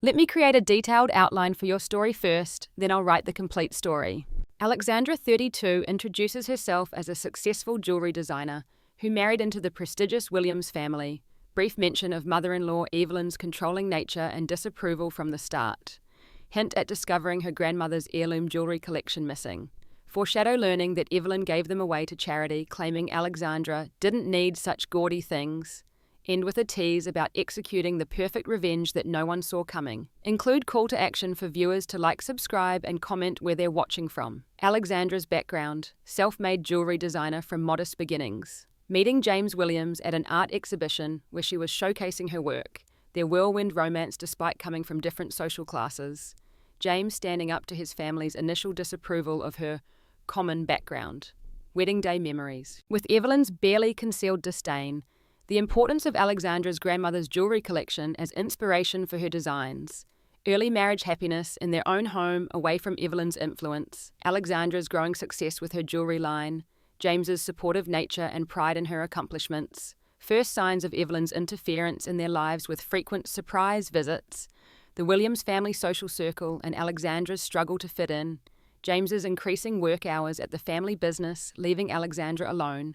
Let me create a detailed outline for your story first, then I'll write the complete story. Alexandra, 32, introduces herself as a successful jewelry designer who married into the prestigious Williams family. Brief mention of mother-in-law Evelyn's controlling nature and disapproval from the start. Hint at discovering her grandmother's heirloom jewelry collection missing. Foreshadow learning that Evelyn gave them away to charity, claiming Alexandra didn't need such gaudy things. End with a tease about executing the perfect revenge that no one saw coming. Include call to action for viewers to like, subscribe, and comment where they're watching from. Alexandra's background: self-made jewelry designer from modest beginnings. Meeting James Williams at an art exhibition where she was showcasing her work. Their whirlwind romance despite coming from different social classes. James standing up to his family's initial disapproval of her common background. Wedding day memories. With Evelyn's barely concealed disdain, the importance of Alexandra's grandmother's jewelry collection as inspiration for her designs. Early marriage happiness in their own home away from Evelyn's influence. Alexandra's growing success with her jewelry line. James's supportive nature and pride in her accomplishments. First signs of Evelyn's interference in their lives with frequent surprise visits. The Williams family social circle and Alexandra's struggle to fit in. James's increasing work hours at the family business, leaving Alexandra alone.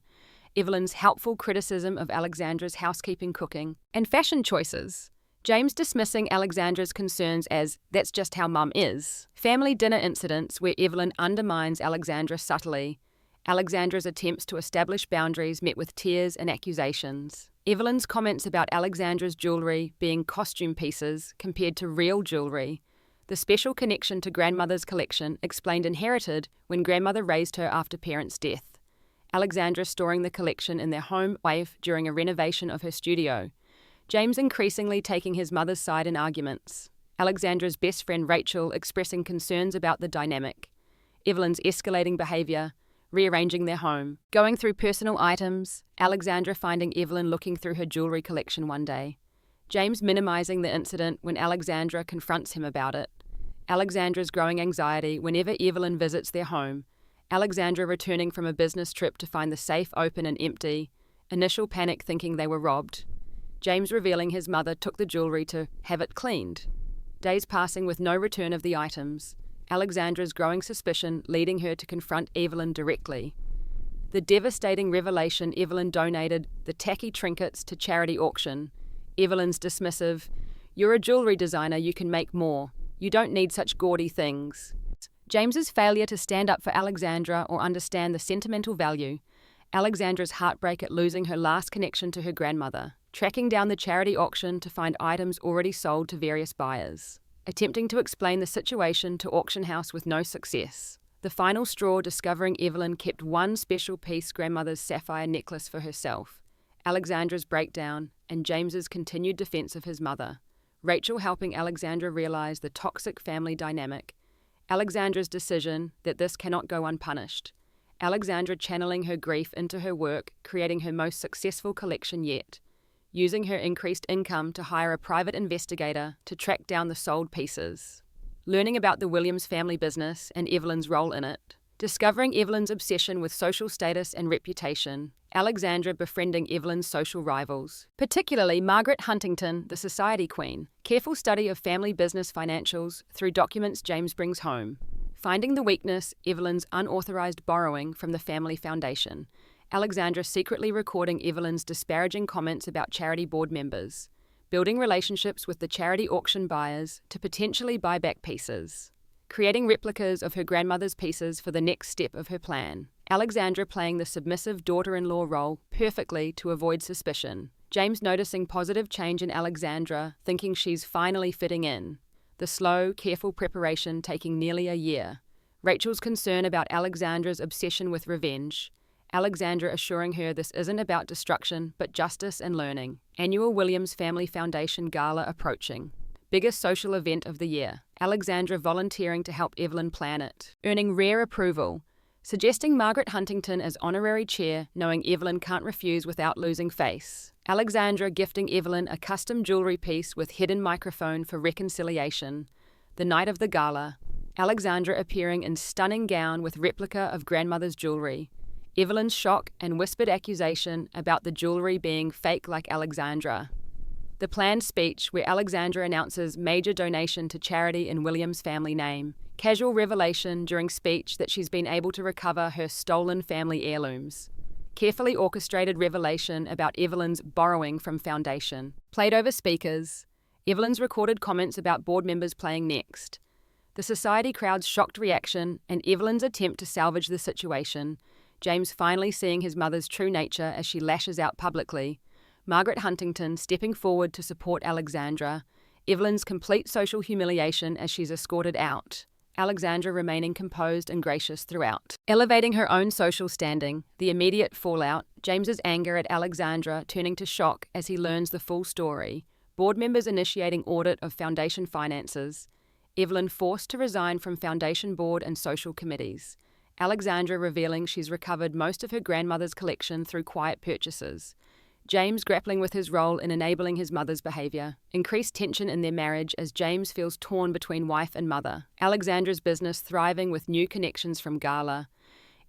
Evelyn's helpful criticism of Alexandra's housekeeping, cooking, and fashion choices. James dismissing Alexandra's concerns as, "That's just how mum is." Family dinner incidents where Evelyn undermines Alexandra subtly. Alexandra's attempts to establish boundaries met with tears and accusations. Evelyn's comments about Alexandra's jewelry being costume pieces compared to real jewelry. The special connection to grandmother's collection explained inherited when grandmother raised her after parents' death. Alexandra storing the collection in their home wave during a renovation of her studio. James increasingly taking his mother's side in arguments. Alexandra's best friend Rachel expressing concerns about the dynamic. Evelyn's escalating behavior, rearranging their home. Going through personal items, Alexandra finding Evelyn looking through her jewelry collection one day. James minimizing the incident when Alexandra confronts him about it. Alexandra's growing anxiety whenever Evelyn visits their home. Alexandra returning from a business trip to find the safe open and empty. Initial panic thinking they were robbed. James revealing his mother took the jewelry to have it cleaned. Days passing with no return of the items. Alexandra's growing suspicion leading her to confront Evelyn directly. The devastating revelation Evelyn donated the tacky trinkets to charity auction. Evelyn's dismissive, "You're a jewelry designer, you can make more. You don't need such gaudy things." James's failure to stand up for Alexandra or understand the sentimental value. Alexandra's heartbreak at losing her last connection to her grandmother. Tracking down the charity auction to find items already sold to various buyers. Attempting to explain the situation to auction house with no success. The final straw discovering Evelyn kept one special piece grandmother's sapphire necklace for herself. Alexandra's breakdown and James's continued defense of his mother. Rachel helping Alexandra realize the toxic family dynamic. Alexandra's decision that this cannot go unpunished. Alexandra channeling her grief into her work, creating her most successful collection yet. Using her increased income to hire a private investigator to track down the sold pieces. Learning about the Williams family business and Evelyn's role in it. Discovering Evelyn's obsession with social status and reputation. Alexandra befriending Evelyn's social rivals, particularly Margaret Huntington, the society queen. Careful study of family business financials through documents James brings home. Finding the weakness, Evelyn's unauthorized borrowing from the family foundation. Alexandra secretly recording Evelyn's disparaging comments about charity board members. Building relationships with the charity auction buyers to potentially buy back pieces. Creating replicas of her grandmother's pieces for the next step of her plan. Alexandra playing the submissive daughter-in-law role perfectly to avoid suspicion. James noticing positive change in Alexandra, thinking she's finally fitting in. The slow, careful preparation taking nearly a year. Rachel's concern about Alexandra's obsession with revenge. Alexandra assuring her this isn't about destruction, but justice and learning. Annual Williams Family Foundation Gala approaching. Biggest social event of the year. Alexandra volunteering to help Evelyn plan it. Earning rare approval. Suggesting Margaret Huntington as honorary chair, knowing Evelyn can't refuse without losing face. Alexandra gifting Evelyn a custom jewelry piece with hidden microphone for reconciliation. The night of the gala. Alexandra appearing in stunning gown with replica of grandmother's jewelry. Evelyn's shock and whispered accusation about the jewelry being fake like Alexandra. The planned speech, where Alexandra announces major donation to charity in Williams' family name. Casual revelation during speech that she's been able to recover her stolen family heirlooms. Carefully orchestrated revelation about Evelyn's borrowing from foundation. Played over speakers. Evelyn's recorded comments about board members playing next. The society crowd's shocked reaction and Evelyn's attempt to salvage the situation. James finally seeing his mother's true nature as she lashes out publicly. Margaret Huntington stepping forward to support Alexandra. Evelyn's complete social humiliation as she's escorted out. Alexandra remaining composed and gracious throughout. Elevating her own social standing, the immediate fallout, James's anger at Alexandra turning to shock as he learns the full story, board members initiating audit of foundation finances, Evelyn forced to resign from foundation board and social committees, Alexandra revealing she's recovered most of her grandmother's collection through quiet purchases, James grappling with his role in enabling his mother's behaviour. Increased tension in their marriage as James feels torn between wife and mother. Alexandra's business thriving with new connections from Gala.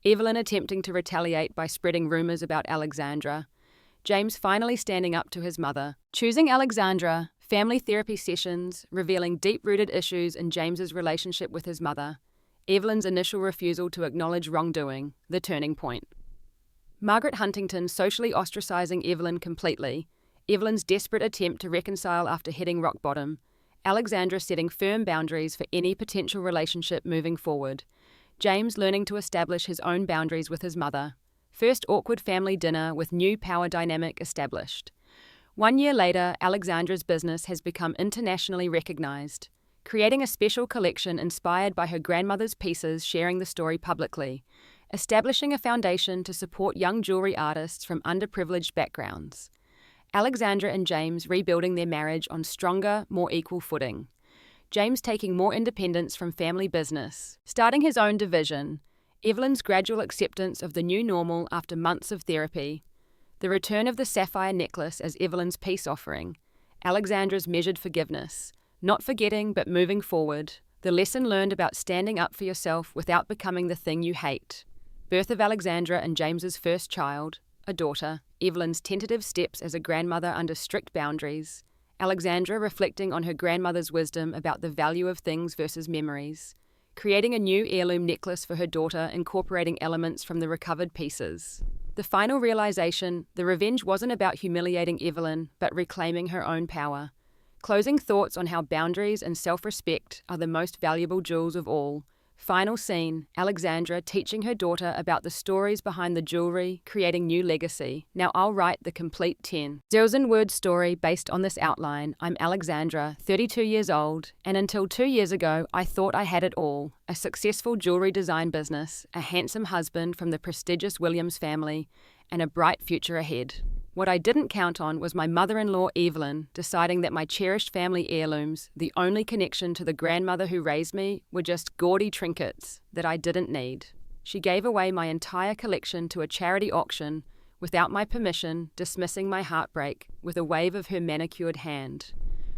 Evelyn attempting to retaliate by spreading rumours about Alexandra. James finally standing up to his mother. Choosing Alexandra. Family therapy sessions revealing deep-rooted issues in James's relationship with his mother. Evelyn's initial refusal to acknowledge wrongdoing. The turning point. Margaret Huntington socially ostracising Evelyn completely, Evelyn's desperate attempt to reconcile after hitting rock bottom, Alexandra setting firm boundaries for any potential relationship moving forward, James learning to establish his own boundaries with his mother, first awkward family dinner with new power dynamic established. 1 year later, Alexandra's business has become internationally recognised, creating a special collection inspired by her grandmother's pieces sharing the story publicly, establishing a foundation to support young jewellery artists from underprivileged backgrounds. Alexandra and James rebuilding their marriage on stronger, more equal footing. James taking more independence from family business, starting his own division. Evelyn's gradual acceptance of the new normal after months of therapy. The return of the sapphire necklace as Evelyn's peace offering. Alexandra's measured forgiveness. Not forgetting but moving forward. The lesson learned about standing up for yourself without becoming the thing you hate. Birth of Alexandra and James's first child, a daughter, Evelyn's tentative steps as a grandmother under strict boundaries, Alexandra reflecting on her grandmother's wisdom about the value of things versus memories, creating a new heirloom necklace for her daughter incorporating elements from the recovered pieces. The final realization, the revenge wasn't about humiliating Evelyn, but reclaiming her own power. Closing thoughts on how boundaries and self-respect are the most valuable jewels of all. Final scene, Alexandra teaching her daughter about the stories behind the jewelry, creating new legacy. Now I'll write the complete 10,000-word story based on this outline. I'm Alexandra, 32 years old, and until 2 years ago, I thought I had it all. A successful jewelry design business, a handsome husband from the prestigious Williams family, and a bright future ahead. What I didn't count on was my mother-in-law Evelyn deciding that my cherished family heirlooms, the only connection to the grandmother who raised me, were just gaudy trinkets that I didn't need. She gave away my entire collection to a charity auction without my permission, dismissing my heartbreak with a wave of her manicured hand.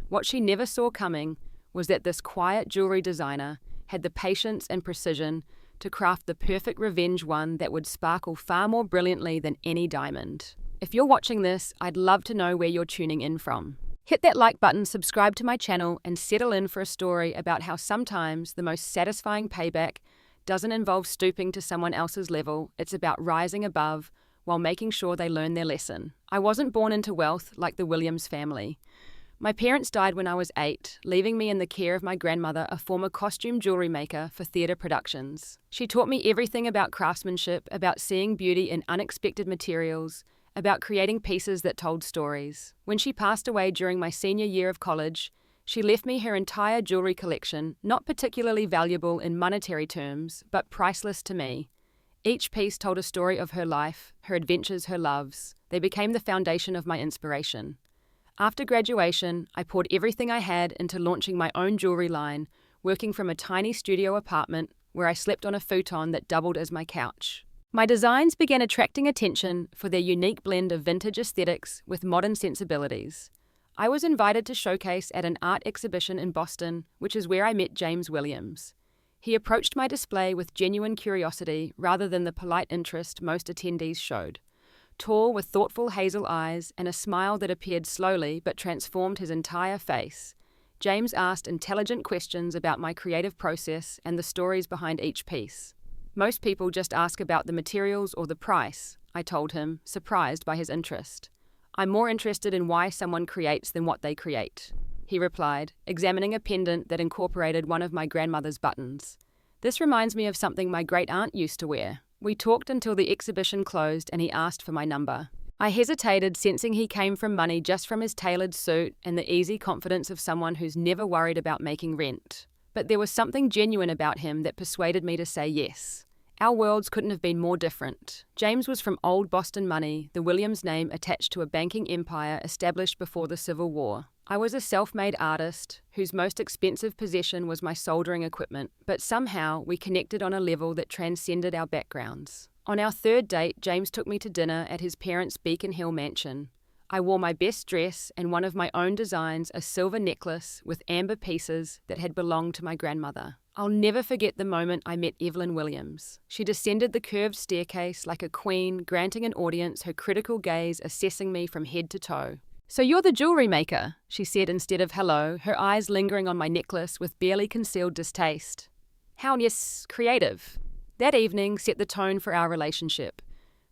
What she never saw coming was that this quiet jewelry designer had the patience and precision to craft the perfect revenge one that would sparkle far more brilliantly than any diamond. If you're watching this, I'd love to know where you're tuning in from. Hit that like button, subscribe to my channel, and settle in for a story about how sometimes the most satisfying payback doesn't involve stooping to someone else's level, it's about rising above while making sure they learn their lesson. I wasn't born into wealth like the Williams family. My parents died when I was 8, leaving me in the care of my grandmother, a former costume jewelry maker for theatre productions. She taught me everything about craftsmanship, about seeing beauty in unexpected materials, about creating pieces that told stories. When she passed away during my senior year of college, she left me her entire jewelry collection, not particularly valuable in monetary terms, but priceless to me. Each piece told a story of her life, her adventures, her loves. They became the foundation of my inspiration. After graduation, I poured everything I had into launching my own jewelry line, working from a tiny studio apartment where I slept on a futon that doubled as my couch. My designs began attracting attention for their unique blend of vintage aesthetics with modern sensibilities. I was invited to showcase at an art exhibition in Boston, which is where I met James Williams. He approached my display with genuine curiosity rather than the polite interest most attendees showed. tall with thoughtful hazel eyes and a smile that appeared slowly but transformed his entire face. James asked intelligent questions about my creative process and the stories behind each piece. Most people just ask about the materials or the price, I told him, surprised by his interest. I'm more interested in why someone creates than what they create, he replied, examining a pendant that incorporated one of my grandmother's buttons. This reminds me of something my great-aunt used to wear. We talked until the exhibition closed and he asked for my number. I hesitated, sensing he came from money just from his tailored suit and the easy confidence of someone who's never worried about making rent. But there was something genuine about him that persuaded me to say yes. Our worlds couldn't have been more different. James was from old Boston money, the Williams name attached to a banking empire established before the Civil War. I was a self-made artist whose most expensive possession was my soldering equipment, but somehow we connected on a level that transcended our backgrounds. On our third date, James took me to dinner at his parents' Beacon Hill mansion. I wore my best dress and one of my own designs, a silver necklace with amber pieces that had belonged to my grandmother. I'll never forget the moment I met Evelyn Williams. She descended the curved staircase like a queen, granting an audience her critical gaze assessing me from head to toe. "So you're the jewelry maker," she said instead of hello, her eyes lingering on my necklace with barely concealed distaste. "How, yes, creative." That evening set the tone for our relationship.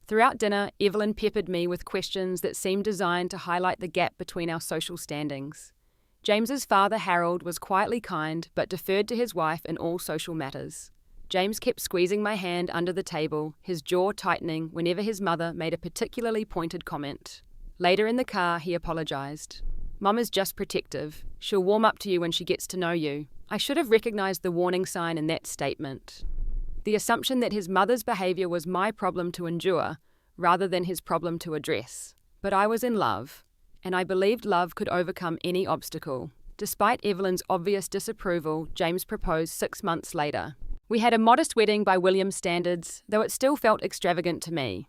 Throughout dinner, Evelyn peppered me with questions that seemed designed to highlight the gap between our social standings. James's father, Harold, was quietly kind but deferred to his wife in all social matters. James kept squeezing my hand under the table, his jaw tightening whenever his mother made a particularly pointed comment. Later in the car, he apologized. "Mum is just protective. She'll warm up to you when she gets to know you." I should have recognized the warning sign in that statement. The assumption that his mother's behavior was my problem to endure, rather than his problem to address. But I was in love, and I believed love could overcome any obstacle. Despite Evelyn's obvious disapproval, James proposed 6 months later. We had a modest wedding by Williams standards, though it still felt extravagant to me.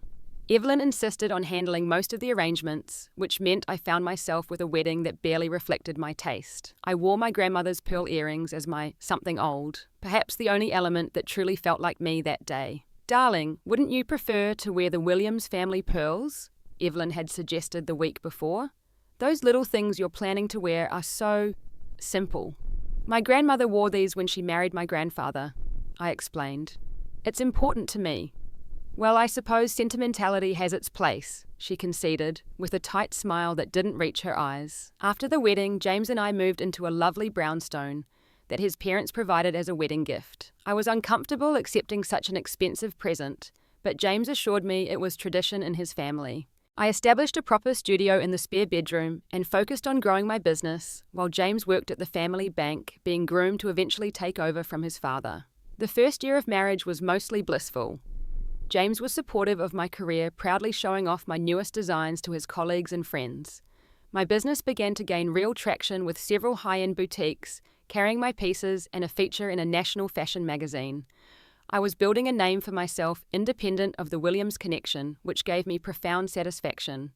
Evelyn insisted on handling most of the arrangements, which meant I found myself with a wedding that barely reflected my taste. I wore my grandmother's pearl earrings as my something old, perhaps the only element that truly felt like me that day. "Darling, wouldn't you prefer to wear the Williams family pearls?" Evelyn had suggested the week before. "Those little things you're planning to wear are so simple." "My grandmother wore these when she married my grandfather," I explained. "It's important to me." "Well, I suppose sentimentality has its place," she conceded, with a tight smile that didn't reach her eyes. After the wedding, James and I moved into a lovely brownstone that his parents provided as a wedding gift. I was uncomfortable accepting such an expensive present, but James assured me it was tradition in his family. I established a proper studio in the spare bedroom and focused on growing my business, while James worked at the family bank, being groomed to eventually take over from his father. The first year of marriage was mostly blissful. James was supportive of my career, proudly showing off my newest designs to his colleagues and friends. My business began to gain real traction with several high-end boutiques, carrying my pieces and a feature in a national fashion magazine. I was building a name for myself independent of the Williams connection, which gave me profound satisfaction.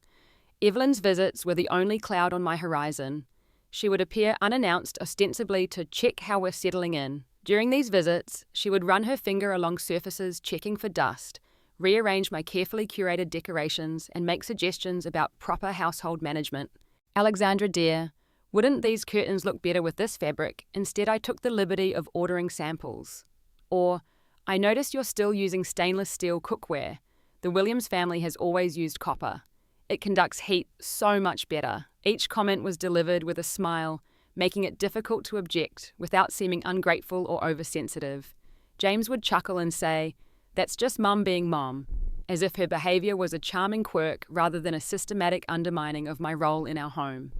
Evelyn's visits were the only cloud on my horizon. She would appear unannounced, ostensibly to check how we're settling in. During these visits, she would run her finger along surfaces checking for dust, rearrange my carefully curated decorations, and make suggestions about proper household management. "Alexandra dear, wouldn't these curtains look better with this fabric?" Instead, I took the liberty of ordering samples. Or, "I noticed you're still using stainless steel cookware. The Williams family has always used copper. It conducts heat so much better." Each comment was delivered with a smile, making it difficult to object without seeming ungrateful or oversensitive. James would chuckle and say, "That's just Mum being Mom," as if her behavior was a charming quirk rather than a systematic undermining of my role in our home.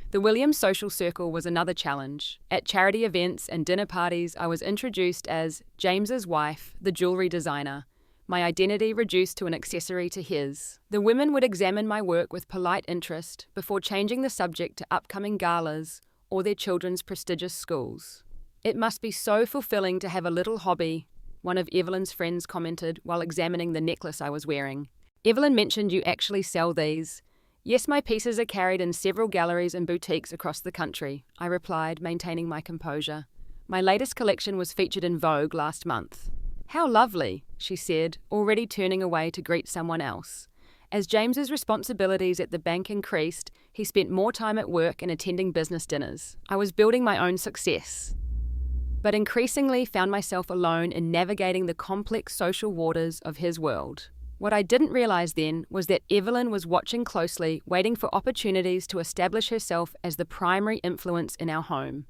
The Williams social circle was another challenge. At charity events and dinner parties, I was introduced as James's wife, the jewelry designer, my identity reduced to an accessory to his. The women would examine my work with polite interest before changing the subject to upcoming galas or their children's prestigious schools. "It must be so fulfilling to have a little hobby," one of Evelyn's friends commented while examining the necklace I was wearing. "Evelyn mentioned you actually sell these." "Yes, my pieces are carried in several galleries and boutiques across the country," I replied, maintaining my composure. "My latest collection was featured in Vogue last month." "How lovely," she said, already turning away to greet someone else. As James's responsibilities at the bank increased, he spent more time at work and attending business dinners. I was building my own success, but increasingly found myself alone in navigating the complex social waters of his world. What I didn't realize then was that Evelyn was watching closely, waiting for opportunities to establish herself as the primary influence in our home.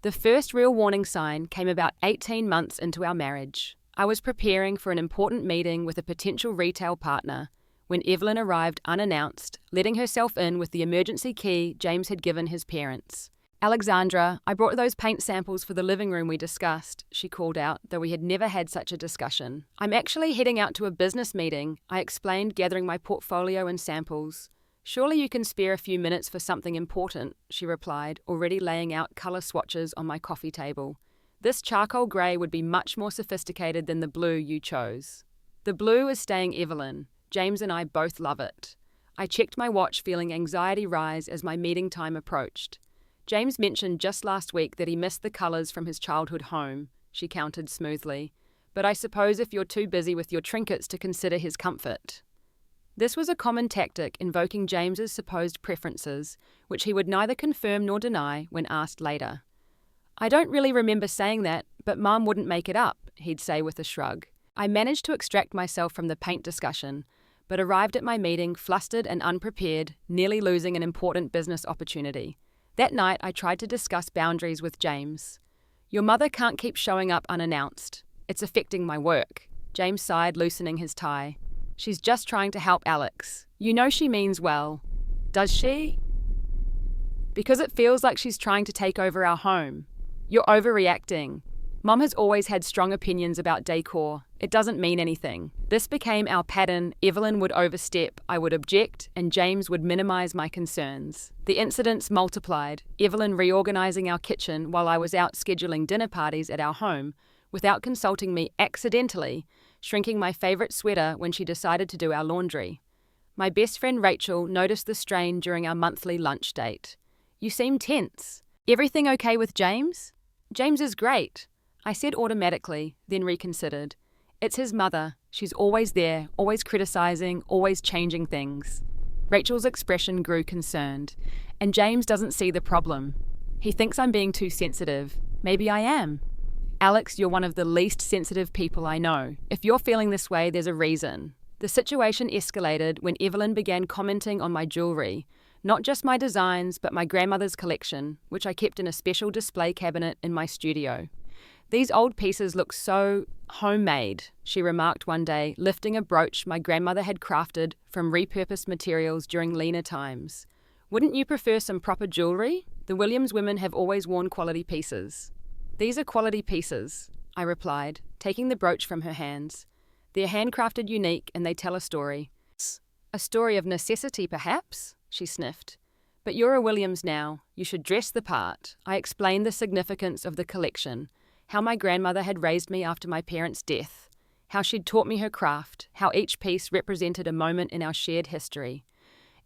The first real warning sign came about 18 months into our marriage. I was preparing for an important meeting with a potential retail partner when Evelyn arrived unannounced, letting herself in with the emergency key James had given his parents. "Alexandra, I brought those paint samples for the living room we discussed," she called out, though we had never had such a discussion. "I'm actually heading out to a business meeting," I explained, gathering my portfolio and samples. "Surely you can spare a few minutes for something important," she replied, already laying out colour swatches on my coffee table. "This charcoal grey would be much more sophisticated than the blue you chose." The blue is staying Evelyn. James and I both love it. I checked my watch, feeling anxiety rise as my meeting time approached. "James mentioned just last week that he missed the colours from his childhood home," she countered smoothly. "But I suppose if you're too busy with your trinkets to consider his comfort." This was a common tactic, invoking James's supposed preferences, which he would neither confirm nor deny when asked later. "I don't really remember saying that, but Mum wouldn't make it up," he'd say with a shrug. I managed to extract myself from the paint discussion, but arrived at my meeting flustered and unprepared, nearly losing an important business opportunity. That night, I tried to discuss boundaries with James. "Your mother can't keep showing up unannounced. It's affecting my work," James sighed, loosening his tie. "She's just trying to help Alex. You know she means well." "Does she?" "Because it feels like she's trying to take over our home." "You're overreacting. Mum has always had strong opinions about decor. It doesn't mean anything." This became our pattern. Evelyn would overstep, I would object, and James would minimize my concerns. The incidents multiplied, Evelyn reorganizing our kitchen while I was out scheduling dinner parties at our home, without consulting me, accidentally shrinking my favorite sweater when she decided to do our laundry. My best friend Rachel noticed the strain during our monthly lunch date. "You seem tense. Everything okay with James?" "James is great," I said automatically, then reconsidered. "It's his mother. She's always there, always criticizing, always changing things." Rachel's expression grew concerned. "And James doesn't see the problem. He thinks I'm being too sensitive. Maybe I am." "Alex, you're one of the least sensitive people I know. If you're feeling this way, there's a reason." The situation escalated when Evelyn began commenting on my jewelry, not just my designs, but my grandmother's collection, which I kept in a special display cabinet in my studio. "These old pieces look so homemade," she remarked one day, lifting a brooch my grandmother had crafted from repurposed materials during leaner times. "Wouldn't you prefer some proper jewelry? The Williams women have always worn quality pieces." "These are quality pieces," I replied, taking the brooch from her hands. "They're handcrafted, unique, and they tell a story." "A story of necessity, perhaps?" she sniffed. "But you're a Williams now. You should dress the part." I explained the significance of the collection, how my grandmother had raised me after my parents' death, how she'd taught me her craft, how each piece represented a moment in our shared history.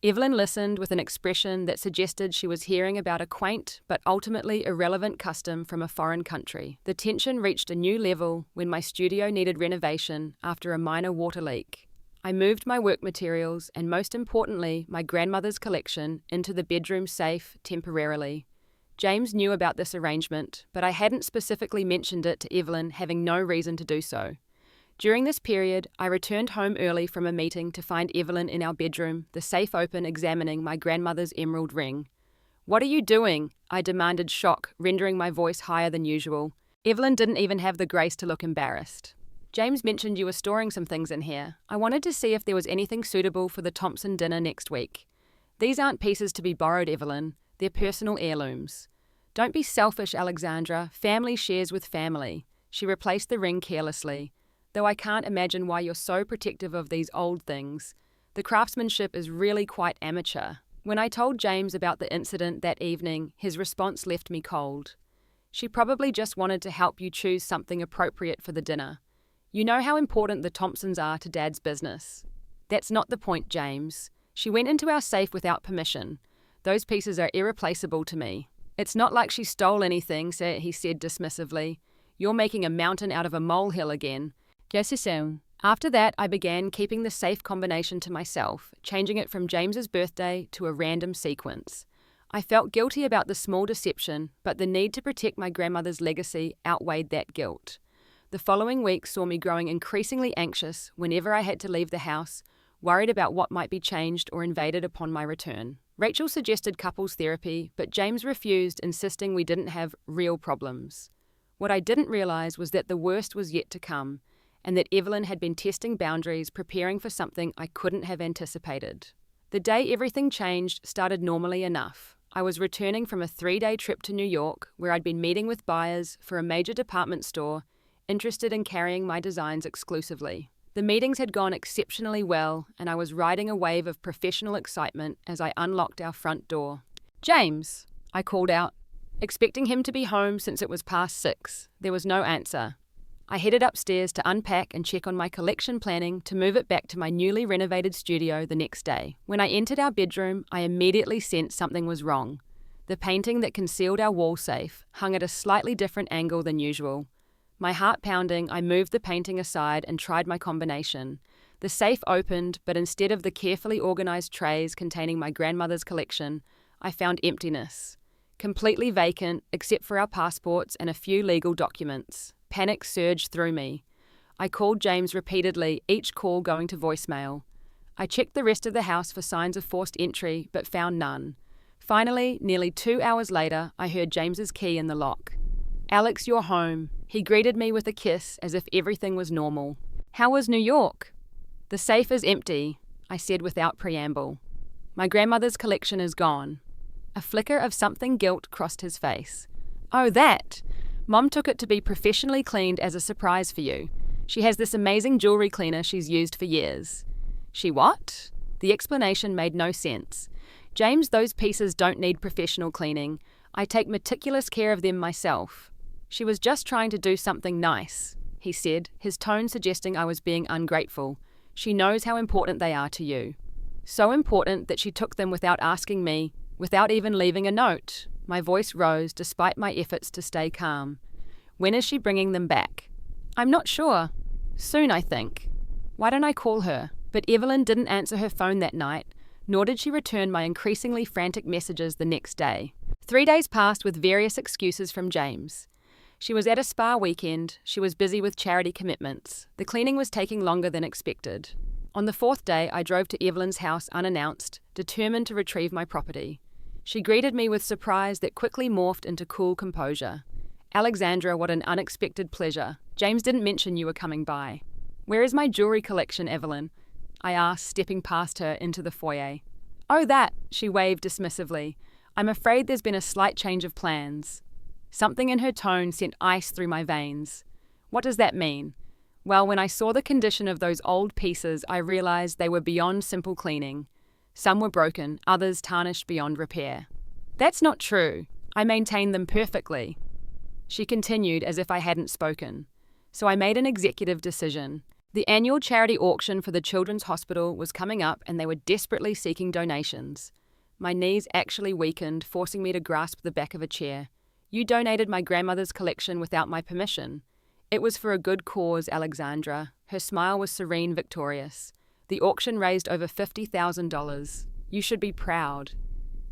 Evelyn listened with an expression that suggested she was hearing about a quaint but ultimately irrelevant custom from a foreign country. The tension reached a new level when my studio needed renovation after a minor water leak. I moved my work materials and, most importantly, my grandmother's collection into the bedroom safe temporarily. James knew about this arrangement, but I hadn't specifically mentioned it to Evelyn, having no reason to do so. During this period, I returned home early from a meeting to find Evelyn in our bedroom, the safe open, examining my grandmother's emerald ring. "What are you doing?" I demanded, shock rendering my voice higher than usual. Evelyn didn't even have the grace to look embarrassed. "James mentioned you were storing some things in here. I wanted to see if there was anything suitable for the Thompson dinner next week." "These aren't pieces to be borrowed, Evelyn. They're personal heirlooms." "Don't be selfish, Alexandra. Family shares with family." She replaced the ring carelessly. "Though I can't imagine why you're so protective of these old things. The craftsmanship is really quite amateur." When I told James about the incident that evening, his response left me cold. "She probably just wanted to help you choose something appropriate for the dinner. You know how important the Thompsons are to Dad's business." "That's not the point, James. She went into our safe without permission. Those pieces are irreplaceable to me." "It's not like she stole anything," he said dismissively. "You're making a mountain out of a molehill again." "Yes, After that, I began keeping the safe combination to myself, changing it from James's birthday to a random sequence. I felt guilty about the small deception, but the need to protect my grandmother's legacy outweighed that guilt. The following week saw me growing increasingly anxious whenever I had to leave the house, worried about what might be changed or invaded upon my return. Rachel suggested couples therapy, but James refused, insisting we didn't have real problems. What I didn't realize was that the worst was yet to come, and that Evelyn had been testing boundaries, preparing for something I couldn't have anticipated. The day everything changed started normally enough. I was returning from a 3-day trip to New York, where I'd been meeting with buyers for a major department store interested in carrying my designs exclusively. The meetings had gone exceptionally well, and I was riding a wave of professional excitement as I unlocked our front door. "James," I called out, expecting him to be home since it was past 6. There was no answer. I headed upstairs to unpack and check on my collection planning to move it back to my newly renovated studio the next day. When I entered our bedroom, I immediately sensed something was wrong. The painting that concealed our wall safe hung at a slightly different angle than usual. My heart pounding, I moved the painting aside and tried my combination. The safe opened, but instead of the carefully organized trays containing my grandmother's collection, I found emptiness. Completely vacant, except for our passports and a few legal documents. Panic surged through me. I called James repeatedly, each call going to voicemail. I checked the rest of the house for signs of forced entry, but found none. Finally, nearly 2 hours later, I heard James's key in the lock. "Alex, you're home." He greeted me with a kiss as if everything was normal. "How was New York?" "The safe is empty," I said without preamble. "My grandmother's collection is gone." A flicker of something guilt crossed his face. "Oh, that! Mom took it to be professionally cleaned as a surprise for you. She has this amazing jewelry cleaner she's used for years." "She what?" The explanation made no sense. "James, those pieces don't need professional cleaning. I take meticulous care of them myself." "She was just trying to do something nice," he said, his tone suggesting I was being ungrateful. "She knows how important they are to you." So important that she took them without asking me, without even leaving a note. My voice rose despite my efforts to stay calm. "When is she bringing them back?" "I'm not sure. Soon, I think." Why don't I call her? But Evelyn didn't answer her phone that night, nor did she return my increasingly frantic messages the next day. 3 days passed with various excuses from James. She was at a spa weekend, she was busy with charity commitments. The cleaning was taking longer than expected. On the 4th day, I drove to Evelyn's house unannounced, determined to retrieve my property. She greeted me with surprise that quickly morphed into cool composure. "Alexandra, what an unexpected pleasure. James didn't mention you were coming by." "Where is my jewelry collection, Evelyn?" I asked, stepping past her into the foyer. "Oh, that," she waved dismissively. "I'm afraid there's been a slight change of plans." Something in her tone sent ice through my veins. "What does that mean?" Well, when I saw the condition of those old pieces, I realized they were beyond simple cleaning. Some were broken, others tarnished beyond repair. "That's not true. I maintained them perfectly." She continued as if I hadn't spoken. So I made an executive decision. The annual charity auction for the Children's Hospital was coming up and they were desperately seeking donations. My knees actually weakened, forcing me to grasp the back of a chair. "You donated my grandmother's collection without my permission." "It was for a good cause, Alexandra." Her smile was serene, victorious. "The auction raised over $50,000. You should be proud."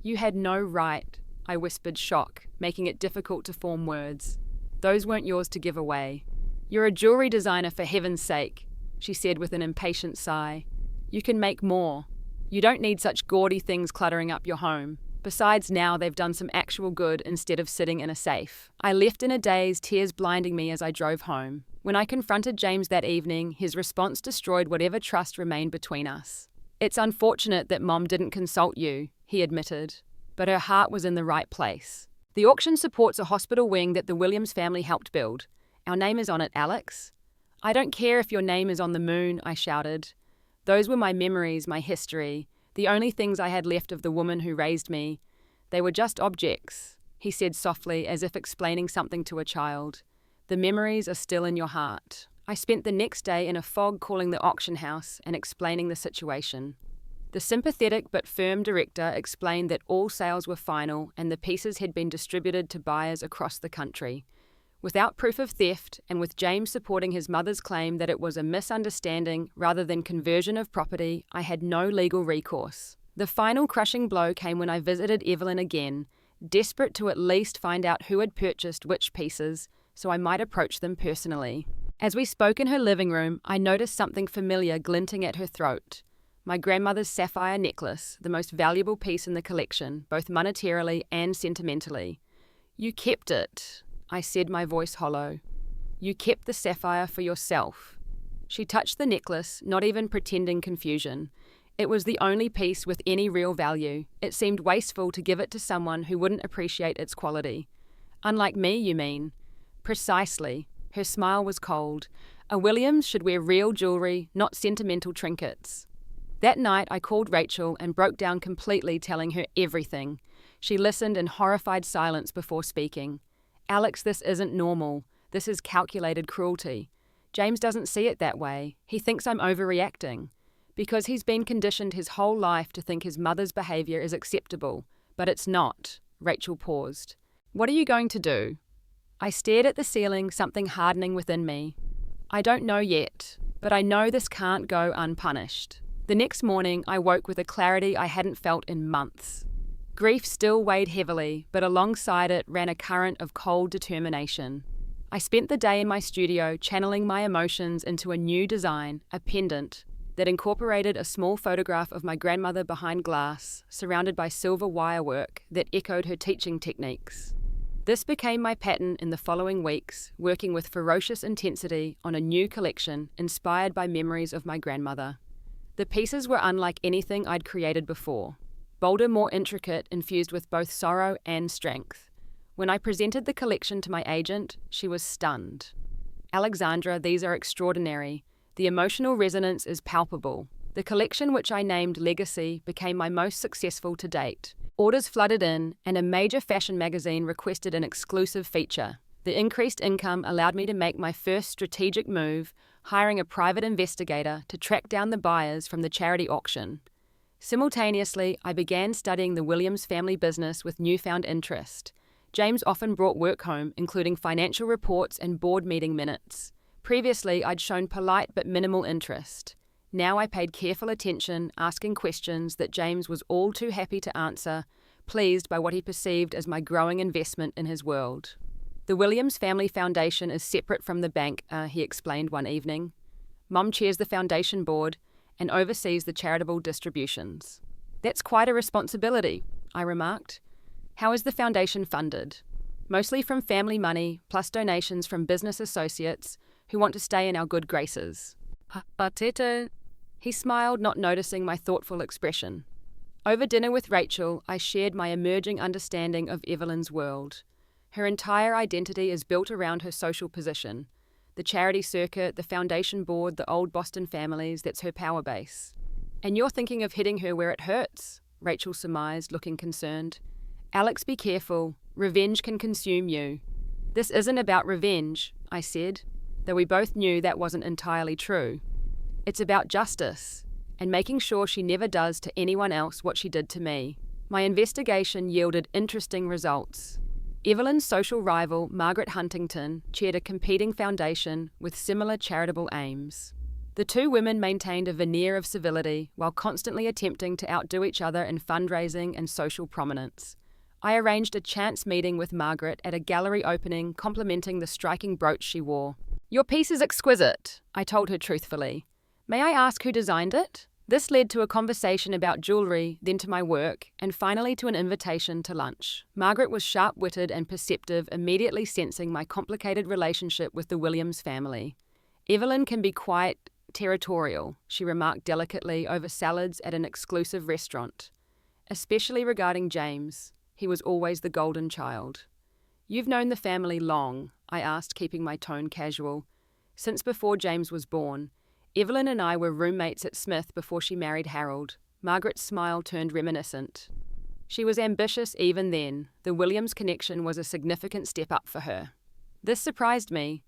"You had no right," I whispered, shock, making it difficult to form words. "Those weren't yours to give away." "You're a jewelry designer, for heaven's sake," she said with an impatient sigh. "You can make more. You don't need such gaudy things cluttering up your home. Besides, now they've done some actual good instead of sitting in a safe." I left in a daze, tears blinding me as I drove home. When I confronted James that evening, his response destroyed whatever trust remained between us. "It's unfortunate that Mom didn't consult you," he admitted, but her heart was in the right place. "The auction supports a hospital wing that the Williams family helped build. Our name is on it, Alex." "I don't care if your name is on the moon," I shouted. Those were my memories, my history, the only things I had left of the woman who raised me. They were just objects, he said softly, as if explaining something to a child. "The memories are still in your heart." I spent the next day in a fog calling the auction house and explaining the situation. The sympathetic but firm director explained that all sales were final and the pieces had been distributed to buyers across the country. Without proof of theft, and with James supporting his mother's claim that it was a misunderstanding rather than conversion of property, I had no legal recourse. The final crushing blow came when I visited Evelyn again, desperate to at least find out who had purchased which pieces, so I might approach them personally. As we spoke in her living room, I noticed something familiar glinting at her throat. My grandmother's sapphire necklace, the most valuable piece in the collection, both monetarily and sentimentally. "You kept it," I said, my voice hollow. "You kept the sapphire for yourself." She touched the necklace, not even pretending confusion. It was the only piece with any real value. It seemed wasteful to give it to someone who wouldn't appreciate its quality. "Unlike me, you mean?" "Precisely." Her smile was cold. "A Williams should wear real jewelry, not sentimental trinkets." That night I called Rachel and broke down completely, telling her everything. She listened in horrified silence before speaking. "Alex, this isn't normal. This is calculated cruelty. James doesn't see it that way. He thinks I'm overreacting. Because he's been conditioned his whole life to think his mother's behaviour is acceptable. But it's not." Rachel paused. "What are you going to do?" I stared at the ceiling, something hardening within me. "I don't know yet, but I know this can't go unpunished." The next morning, I woke with a clarity I hadn't felt in months. Grief still weighed heavily, but alongside it ran a current of cold determination. I spent the day in my studio channeling my emotions into a new design, a pendant, that incorporated a small photograph of my grandmother behind glass, surrounded by silver wirework that echoed her teaching techniques. This became my pattern in the following weeks, working with ferocious intensity on a new collection inspired by memories of my grandmother. The pieces were unlike anything I'd created before. Bolder, more intricate, infused with both sorrow and strength. When I presented the collection to my agent, she was stunned. "Alexandra, these are extraordinary. The emotional resonance is palpable." The collection, which I named Legacy, became my most successful to date. Orders flooded in, and a major fashion magazine requested an exclusive feature. The increased income allowed me to make my first strategic move, hiring a private investigator to track down the buyers from the charity auction. Simultaneously, I began studying the Williams family business with newfound interest. James often brought work home, including financial reports and board meeting minutes. Previously, I'd shown polite but minimal interest. Now I paid careful attention, asking questions that James was all too happy to answer, pleased by what he perceived as my growing investment in his world. "The Williams Family Foundation is separate from the bank," he explained one evening. "Mum chairs the foundation board and oversees the charitable distributions." "That's quite a responsibility," I remarked. "How is the foundation funded?" "Mostly from family money, plus donations from business associates who want to stay in our good graces." "Patete." He smiled, not noticing my thoughtful expression. Over dinner with Rachel, I shared my emerging understanding of Evelyn's world. Her entire identity is built around her social position. The charity circuit, the foundation board, the old Boston families, that's her power base. "And you're thinking of hitting her where it hurts," Rachel surmised, looking concerned. "Alex, be careful. Revenge can consume you." "This isn't about revenge," I said, though we both knew that wasn't entirely true. "It's about justice, and making sure she never does to anyone else what she did to me." My investigation yielded interesting results. Evelyn's social rival, Margaret Huntington, chaired a competing foundation with similar charitable aims. The two women maintained a veneer of civility while constantly attempting to outdo each other in fundraising and social prominence. I arranged a chance meeting with Margaret at a gallery opening, complimenting the striking brooch she wore. "Your piece is exquisite," I told her truthfully. "May I ask who designed it?" This led to a conversation about jewellery, then to my work, and finally to an invitation to lunch. Margaret was sharp-witted and perceptive, immediately sensing my complicated relationship with the Williams family. "Evelyn can be quite territorial," she remarked delicately over salads at an exclusive restaurant. "Especially regarding James. He was always the golden child." "You've known the family long?" I asked, keeping my tone casual. "Since before James was born. Evelyn and I were roommates at Smith before she married Harold." Margaret's smile turned reminiscent. She was ambitious even then. The Williams connection was a significant step up for her. This surprised me.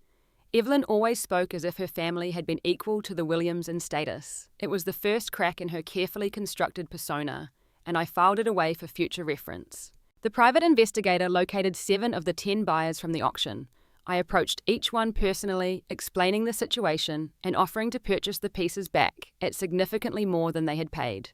Evelyn always spoke as if her family had been equal to the Williams in status. It was the first crack in her carefully constructed persona, and I filed it away for future reference. The private investigator located 7 of the 10 buyers from the auction. I approached each one personally, explaining the situation and offering to purchase the pieces back at significantly more than they had paid.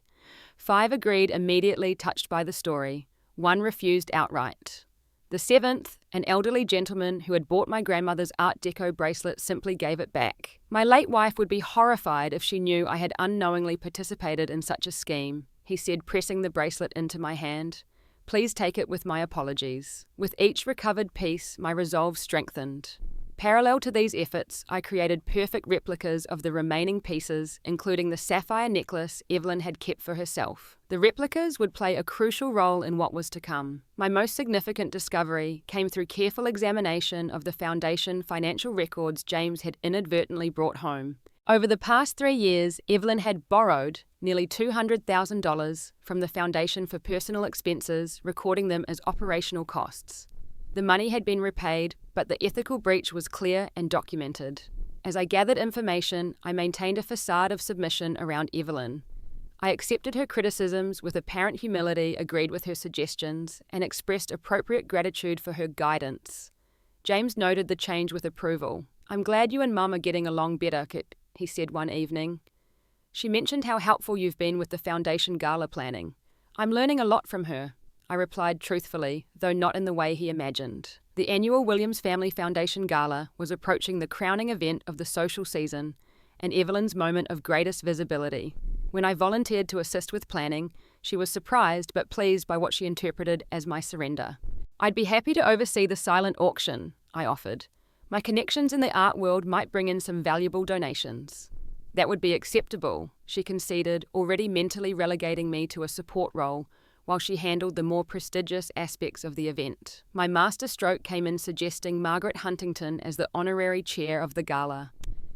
5 agreed immediately, touched by the story. 1 refused outright. The 7th, an elderly gentleman who had bought my grandmother's Art Deco bracelet, simply gave it back. My late wife would be horrified if she knew I had unknowingly participated in such a scheme, he said, pressing the bracelet into my hand. Please take it with my apologies. With each recovered piece, my resolve strengthened. Parallel to these efforts, I created perfect replicas of the remaining pieces, including the sapphire necklace Evelyn had kept for herself. The replicas would play a crucial role in what was to come. My most significant discovery came through careful examination of the Foundation financial records James had inadvertently brought home. Over the past 3 years, Evelyn had borrowed nearly $200,000 from the Foundation for personal expenses, recording them as operational costs. The money had been repaid, but the ethical breach was clear and documented. As I gathered information, I maintained a facade of submission around Evelyn. I accepted her criticisms with apparent humility, agreed with her suggestions, and expressed appropriate gratitude for her guidance. James noted the change with approval. I'm glad you and Mum are getting along better, Kit, he said one evening. She mentioned how helpful you've been with the Foundation gala planning. I'm learning a lot from her, I replied truthfully, though not in the way he imagined. The annual Williams Family Foundation Gala was approaching the crowning event of the social season and Evelyn's moment of greatest visibility. When I volunteered to assist with planning, she was surprised but pleased by what she interpreted as my surrender. I'd be happy to oversee the silent auction, I offered. My connections in the art world might bring in some valuable donations. That would be acceptable, she conceded, already mentally relegating me to a support role, while she handled the more prestigious aspects of the event. My masterstroke came in suggesting Margaret Huntington as the honorary chair of the gala.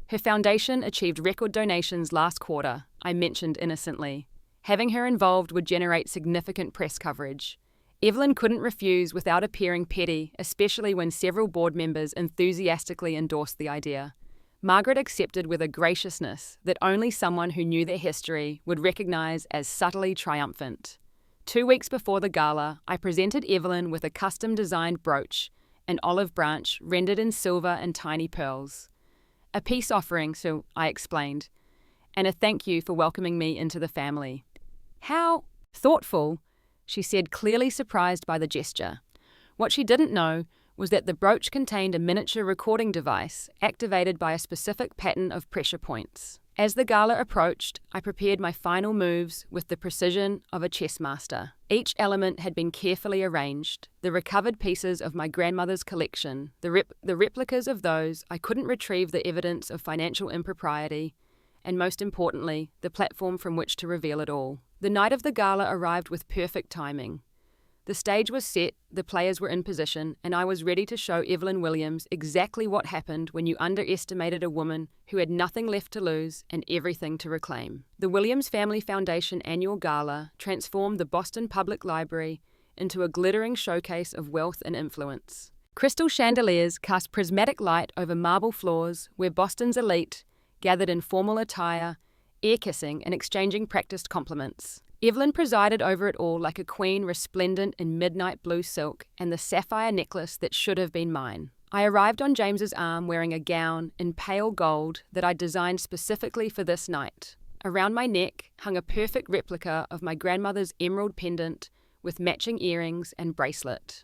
Her foundation achieved record donations last quarter, I mentioned innocently. Having her involved would generate significant press coverage. Evelyn couldn't refuse without appearing petty, especially when several board members enthusiastically endorsed the idea. Margaret accepted with a graciousness that only someone who knew their history would recognize as subtly triumphant. 2 weeks before the gala, I presented Evelyn with a custom-designed brooch, an olive branch rendered in silver and tiny pearls. A peace offering, so I explained, and a thank you for welcoming me into the family. How thoughtful, she said, clearly surprised by the gesture. What she didn't know was that the brooch contained a miniature recording device activated by a specific pattern of pressure points. As the gala approached, I prepared my final moves with the precision of a chess master. Each element had been carefully arranged. The recovered pieces of my grandmother's collection, the replicas of those I couldn't retrieve the evidence of financial impropriety, and most importantly, the platform from which to reveal it all. The night of the gala arrived with perfect timing. The stage was set, the players were in position, and I was ready to show Evelyn Williams exactly what happened when you underestimated a woman who had nothing left to lose and everything to reclaim. The Williams Family Foundation Annual Gala transformed the Boston Public Library into a glittering showcase of wealth and influence. Crystal chandeliers cast prismatic light over marble floors where Boston's elite gathered in formal attire, air-kissing and exchanging practiced compliments. Evelyn presided over it all like a queen resplendent in midnight blue silk and the sapphire necklace that should have been mine. I arrived on James's arm wearing a gown in pale gold that I designed specifically for this night. Around my neck hung a perfect replica of my grandmother's emerald pendant with matching earrings and bracelet.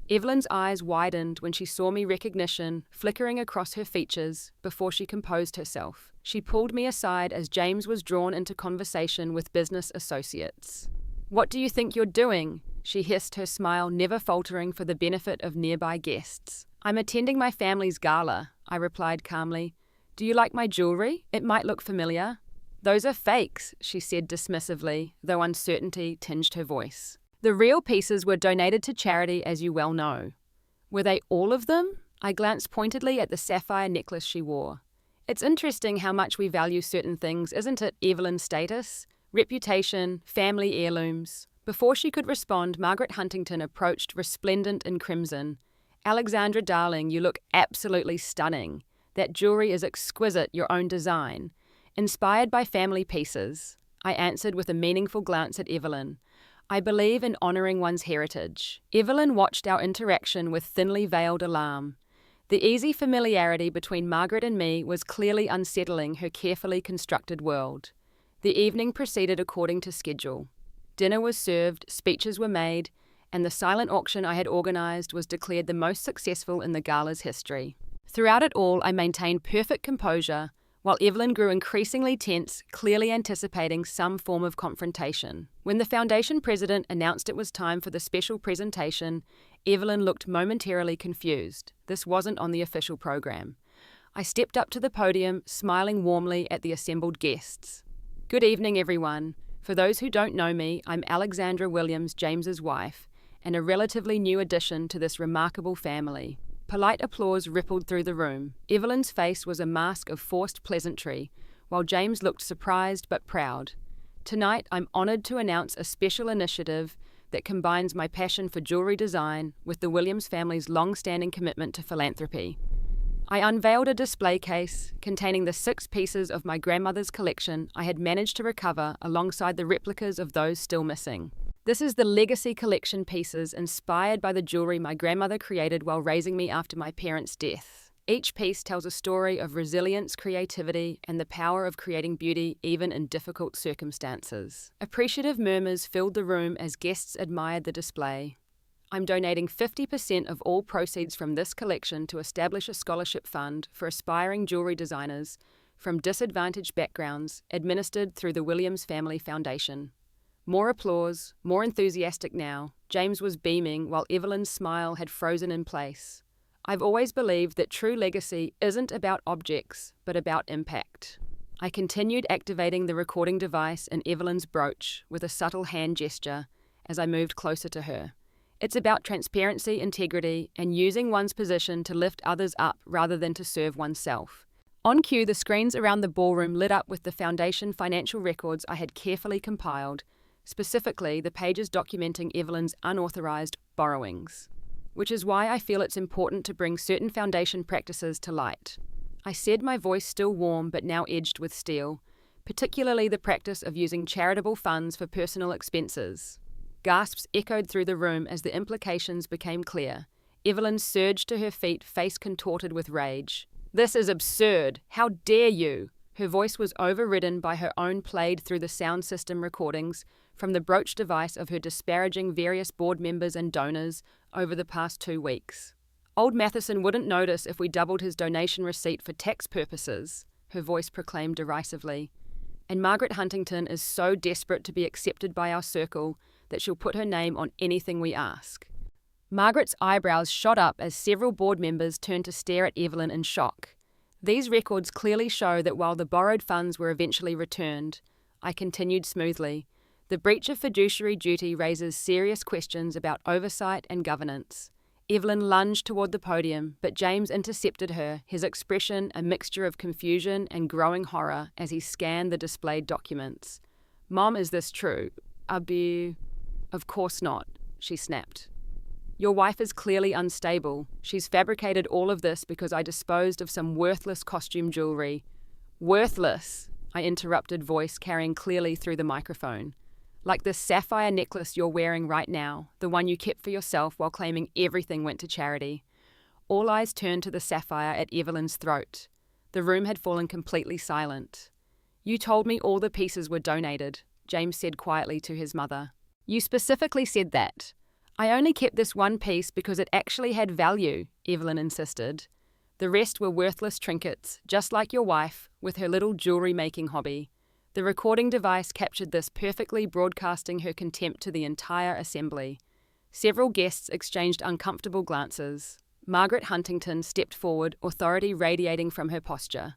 Evelyn's eyes widened when she saw me, recognition flickering across her features before she composed herself. She pulled me aside as James was drawn into conversation with business associates. "What do you think you're doing?" she hissed, her smile never faltering for the benefit of nearby guests. "I'm attending my family's gala," I replied calmly. "Do you like my jewelry? It might look familiar." "Those are fakes," she said dismissively, though uncertainty tinged her voice. "The real pieces were donated to charity, as you well know." "Were they all of them?" I glanced pointedly at the sapphire necklace she wore. "It's interesting how much we value certain things, isn't it? Evelyn's status, reputation, family heirlooms." Before she could respond, Margaret Huntington approached, resplendent in crimson. "Alexandra, darling, you look absolutely stunning. That jewelry is exquisite, your own design. Inspired by family pieces," I answered with a meaningful glance at Evelyn. "I believe in honouring one's heritage." Evelyn watched our interaction with thinly veiled alarm. The easy familiarity between Margaret and me was clearly unsettling her carefully constructed world. The evening proceeded according to schedule. Dinner was served, speeches were made, and the silent auction I had organised was declared the most successful in the gala's history. Throughout it all, I maintained perfect composure, while Evelyn grew increasingly tense, clearly anticipating some form of confrontation. When the foundation president announced it was time for the special presentation, Evelyn looked momentarily confused. This wasn't on the official program. I stepped up to the podium, smiling warmly at the assembled guests. Good evening, everyone. For those who don't know me, I'm Alexandra Williams, James's wife, and a relatively new addition to this remarkable family. Polite applause rippled through the room. Evelyn's face was a mask of forced pleasantry, while James looked surprised but proud. Tonight, I'm honoured to announce a special initiative that combines my passion for jewellery design with the Williams family's long-standing commitment to philanthropy. I unveiled a display case containing the 6 pieces of my grandmother's collection I had managed to recover alongside the replicas of those still missing. This is the legacy collection pieces inspired by the jewellery my grandmother created while raising me after my parents' death. Each piece tells a story of resilience, creativity, and the power of creating beauty even in difficult circumstances. Appreciative murmurs filled the room as guests admired the display. I'm donating 50% of all proceeds from this collection to establish a scholarship fund for aspiring jewellery designers from disadvantaged backgrounds administered through the Williams Family Foundation. More applause, more enthusiastic now. James was beaming while Evelyn's smile had frozen in place. I've always believed that true legacy isn't about objects, but about impact. I continued activating the recording device in Evelyn's brooch with a subtle hand gesture as I moved closer to her. It's about transparency, integrity, and using one's position to lift others up rather than to serve oneself. On cue, the screens around the ballroom lit up with the foundation financial records I had carefully compiled, specifically the pages documenting Evelyn's unauthorized borrowings, which is why I feel it's important to bring certain foundation practices to light. I said, my voice still warm but now edged with steel, particularly the practice of using charitable funds for personal expenses. Gasps echoed through the room as the implications became clear. Evelyn surged to her feet, face contorted with rage. This is absurd! How dare you! Her voice was overridden by her own played through the sound system recordings from the brooch device of her disparaging various board members and donors over the past 2 weeks. Old Matheson wouldn't notice if we doubled his donation receipt for tax purposes, her voice proclaimed derisively. And Margaret Huntington is so desperate to be accepted by our circle that she'll put her name on anything we ask. Margaret's eyebrows shot up as several board members turned to stare at Evelyn in shock. These records clearly show that while the borrowed funds were eventually returned, I continued smoothly, the breach of fiduciary duty raises serious questions about oversight and governance. Evelyn lunged toward the podium, but James intercepted her, his expression a mixture of confusion and growing horror as he scanned the displayed documents. Mom, is this true? Of course not, she snapped. Your wife is clearly unstable. She's fabricated all of this because I disposed of some worthless costume jewelry. Worthless, I interrupted, voice carrying clearly through the microphone. Like this sapphire necklace you're wearing right now, the one you kept for yourself while claiming everything went to charity. All eyes turned to the sapphire at Evelyn's throat. The room had fallen completely silent. You told me all the pieces were donated, James said quietly to his mother. You specifically said that. I only kept this one piece because it actually had value, Evelyn insisted. The rest were worthless trinkets, just like your wife, with her little jewellery-making hobby. The recording device captured this perfectly, broadcasting her contempt to the entire assembly. Several guests exchanged uncomfortable glances. Margaret Huntington stepped forward, authority radiating from her posture.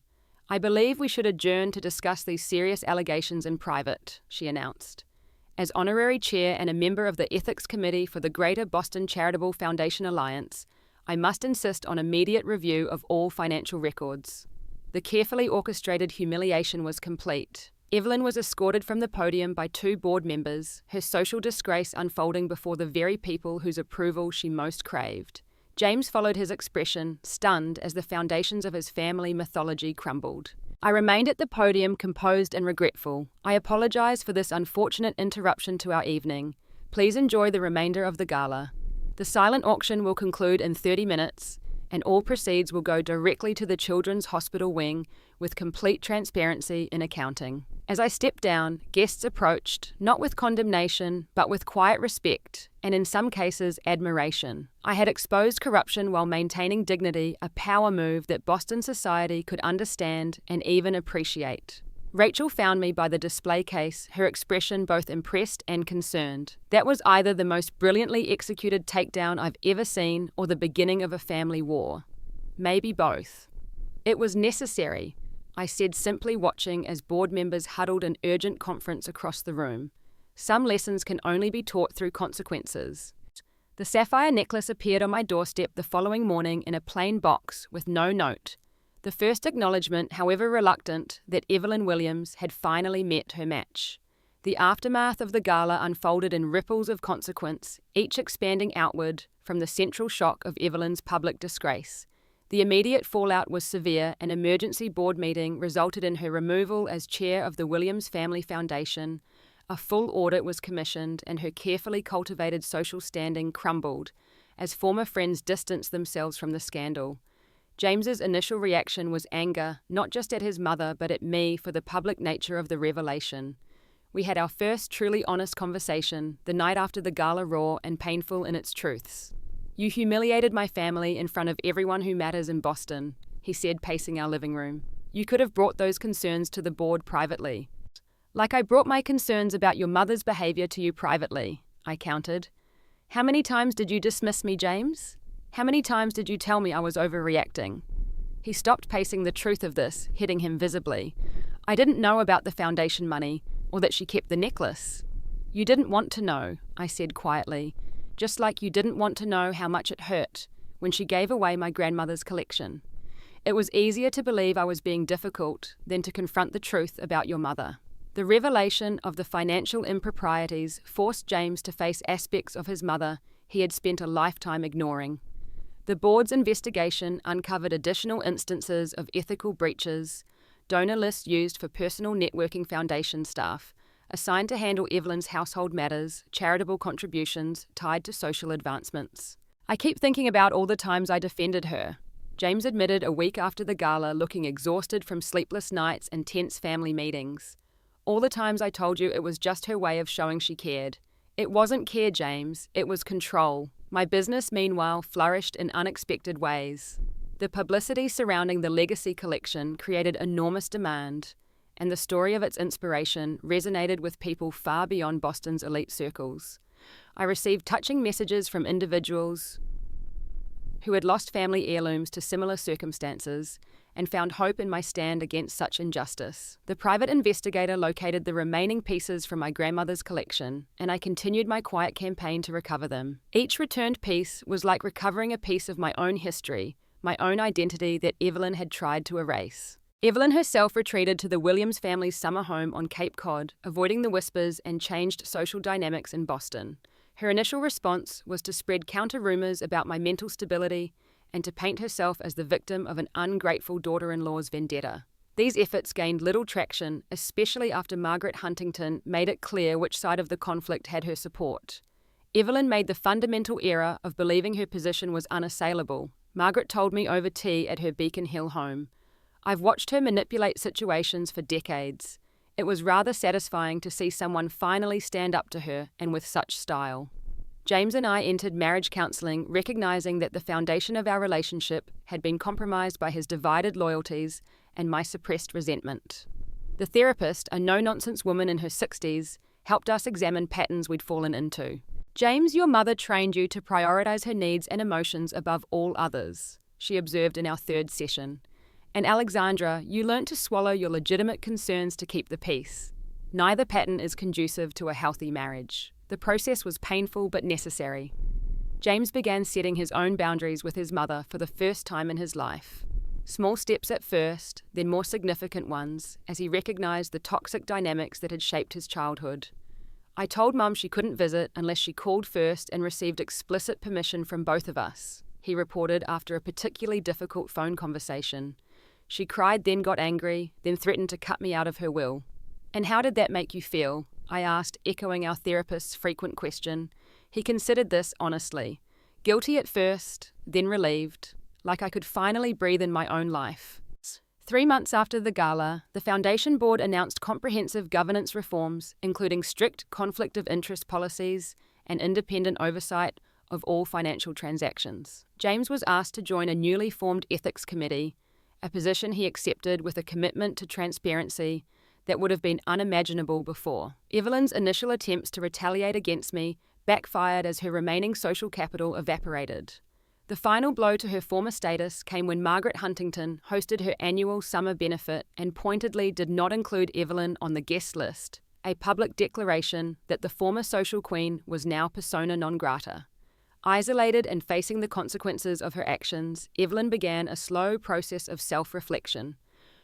I believe we should adjourn to discuss these serious allegations in private, she announced. As honorary chair and a member of the Ethics Committee for the Greater Boston Charitable Foundation Alliance, I must insist on immediate review of all financial records. The carefully orchestrated humiliation was complete. Evelyn was escorted from the podium by 2 board members, her social disgrace unfolding before the very people whose approval she most craved. James followed his expression, stunned as the foundations of his family mythology crumbled. I remained at the podium, composed and regretful. I apologize for this unfortunate interruption to our evening. Please enjoy the remainder of the gala. The silent auction will conclude in 30 minutes. and all proceeds will go directly to the Children's Hospital wing with complete transparency in accounting. As I stepped down, guests approached, not with condemnation, but with quiet respect, and in some cases, admiration. I had exposed corruption while maintaining dignity, a power move that Boston society could understand and even appreciate. Rachel found me by the display case, her expression both impressed and concerned. That was either the most brilliantly executed takedown I've ever seen or the beginning of a family war. Maybe both. It was necessary, I said, simply watching as board members huddled in urgent conference across the room. Some lessons can only be taught through consequences. The sapphire necklace appeared on my doorstep the following morning in a plain box with no note. The first acknowledgement, however reluctant, that Evelyn Williams had finally met her match. The aftermath of the gala unfolded in ripples of consequence, each expanding outward from the central shock of Evelyn's public disgrace. The immediate fallout was severe. An emergency board meeting resulted in her removal as chair of the Williams Family Foundation. A full audit was commissioned, and her carefully cultivated social standing crumbled as former friends distanced themselves from the scandal. James's initial reaction was anger, not just at his mother, but at me for the public nature of the revelation. We had our first truly honest conversation, the night after the gala, raw and painful in its truths. "You humiliated my family in front of everyone who matters in Boston," he said, pacing our living room. "You could have brought those concerns to the board privately." "Like I brought my concerns about your mother's behavior to you privately," I countered. "How many times did you dismiss me, James? How many times did you tell me I was overreacting?" He stopped, pacing the truth of this, hitting him visibly. "I didn't know about the foundation money, or that she kept the necklace." "You didn't want to know," I said quietly, "just like you didn't want to know how much it hurt when she gave away my grandmother's collection. It was easier to believe I was being difficult than to confront the truth about your mother." The revelation of the financial improprieties forced James to face aspects of his mother he had spent a lifetime ignoring. The board's investigation uncovered additional instances of ethical breaches, donor lists used for personal networking foundation staff, assigned to handle Evelyn's household matters, charitable contributions tied to social advancements. "I keep thinking about all the times I defended her," James admitted a week after the gala, looking exhausted from sleepless nights and tense family meetings. "All the times I told you it was just her way of showing she cared." "It wasn't care, James, it was control." My business, meanwhile, flourished in unexpected ways. The publicity surrounding the Legacy collection created enormous demand, and the story of its inspiration resonated with people far beyond Boston's elite circles. I received touching messages from individuals who had lost family heirlooms to similar circumstances and found hope in my stand against such injustice. The private investigator located the remaining pieces from my grandmother's collection, and I continued my quiet campaign to recover them. Each returned piece was like recovering a piece of my own history, my own identity that Evelyn had tried to erase. Evelyn herself retreated to the Williams family's summer home on Cape Cod, avoiding the whispers and changed social dynamics in Boston. Her initial response was to spread counter-rumors about my mental stability and to paint herself as the victim of an ungrateful daughter-in-law's vendetta. These efforts gained little traction, especially after Margaret Huntington made it clear which side of the conflict had her support. Evelyn made the fundamental error of believing her position was unassailable, Margaret told me over tea at her Beacon Hill home. I've watched her manipulate situations for decades. It was rather satisfying to see someone finally stand up to her, and with such style. James and I entered marriage counselling, recognising that the foundation of our relationship had been compromised by his divided loyalties and my suppressed resentment. The therapist, a no-nonsense woman in her 60s, helped us examine patterns we'd fallen into. "James, your mother trained you to prioritise her needs and emotions above all others," she observed in our third session. "And Alexandra, you learnt to swallow your legitimate concerns to keep the peace. Neither pattern is conducive to a healthy marriage." The process was painful but necessary. James began setting his own boundaries with his mother for the first time in his life. Small steps at first, then more significant ones, as he recognised the toxic dynamics that had shaped his childhood. "I told Mum she couldn't visit unless she called first and received explicit permission from both of us," he reported after a particularly difficult phone conversation. "She cried, then got angry, then threatened to cut me out of her will." "And how did that make you feel?" I asked, echoing our therapist's frequent question. He considered this honestly. "Guilty at first, then relieved. like I could finally breathe in my own life. 3 months after the gala, the Foundation Board announced comprehensive governance reforms, including strict conflict of interest policies and independent oversight of all financial transactions. James was asked to join a newly formed ethics committee, a position he accepted with a commitment to transparency that would have been unimaginable before. Evelyn's initial attempts to retaliate against me backfired as her remaining social capital evaporated. The final blow to her former status came when Margaret Huntington hosted her annual summer benefit and pointedly did not include Evelyn on the guest list, a public declaration that the former social queen was now persona non grata. Isolated and facing the consequences of her actions, Evelyn began a slow process of self-reflection.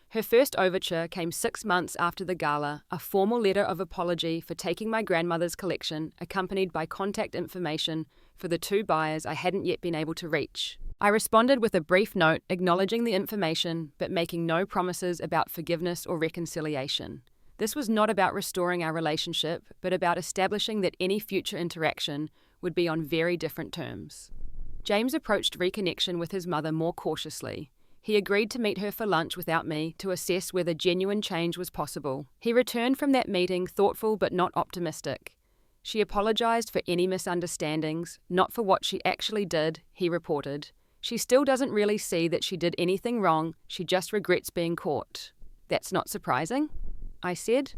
Her first overture came 6 months after the gala, a formal letter of apology for taking my grandmother's collection, accompanied by contact information for the 2 buyers I hadn't yet been able to reach. I responded with a brief note acknowledging the information, but making no promises about forgiveness or reconciliation. This was not about restoring our relationship, but about establishing that any future interaction would be on very different terms. James approached reconnection with his mother more cautiously. He agreed to meet her for lunch without me to assess whether genuine change was possible. He returned from that meeting thoughtful but not optimistic. She apologized for any misunderstandings, not for what she actually did, he reported. She still doesn't really see that she did anything wrong, she just regrets being caught. That's not surprising, I said.